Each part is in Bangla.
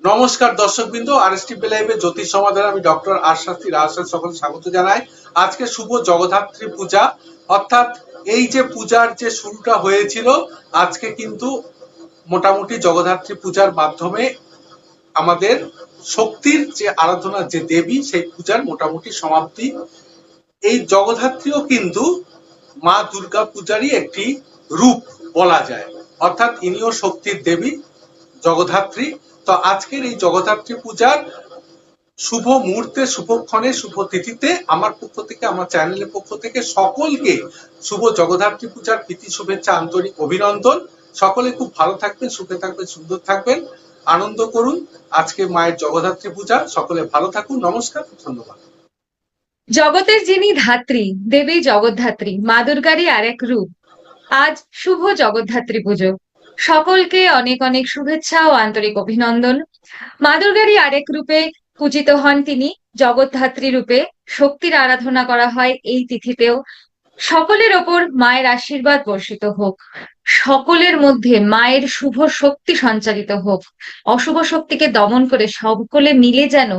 নমস্কার দর্শকবৃন্দ, আরএসটিভি লাইভে জ্যোতিষ সমাধান আমি ডক্টর আশাস্তি রাজসাদ সকল স্বাগত জানাই। আজকে শুভ জগদ্ধাত্রী পূজা, অর্থাৎ এই যে পূজার যে শুরুটা হয়েছিল, আজকে কিন্তু মোটামুটি জগদ্ধাত্রী পূজার মাধ্যমে আমাদের শক্তির যে আরাধনা, যে দেবী, সেই পূজার মোটামুটি সমাপ্তি। এই জগদ্ধাত্রীও কিন্তু মা দুর্গা পূজারই একটি রূপ বলা যায়, অর্থাৎ ইনিও শক্তির দেবী জগদ্ধাত্রী। তো আজকের এই জগদ্ধাত্রী পূজার শুভ মুহূর্তে, শুভক্ষণে, শুভ তিথিতে আমার পক্ষ থেকে, আমার চ্যানেলের পক্ষ থেকে সকলকে শুভ জগদ্ধাত্রী পূজার প্রীতি শুভেচ্ছা, আন্তরিক অভিনন্দন। সকলে খুব ভালো থাকবেন, সুখে থাকবেন, সুন্দর থাকবেন, আনন্দ করুন। আজকে মায়ের জগদ্ধাত্রী পূজা, সকলে ভালো থাকুন। নমস্কার, ধন্যবাদ। জগতের যিনি ধাত্রী, দেবী জগদ্ধাত্রী, মা দুর্গারই আরেক রূপ। আজ শুভ জগদ্ধাত্রী পুজো। সকলকে অনেক অনেক শুভেচ্ছা ও আন্তরিক অভিনন্দন। মা দুর্গারই আরেক রূপে পূজিত হন তিনি, জগদ্ধাত্রী রূপে শক্তির আরাধনা করা হয় এই তিথিতেও। সকলের ওপর মায়ের আশীর্বাদ বর্ষিত হোক, সকলের মধ্যে মায়ের শুভ শক্তি সঞ্চারিত হোক, অশুভ শক্তিকে দমন করে সকলে মিলে যেন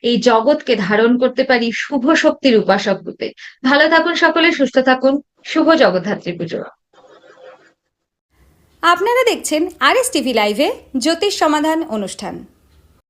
এই জগৎকে ধারণ করতে পারি শুভ শক্তির উপাসক রূপে। ভালো থাকুন সকলে, সুস্থ থাকুন। শুভ জগদ্ধাত্রী পুজো। আপনারা দেখছেন আরএসটিভি লাইভে জ্যোতিষ সমাধান অনুষ্ঠান।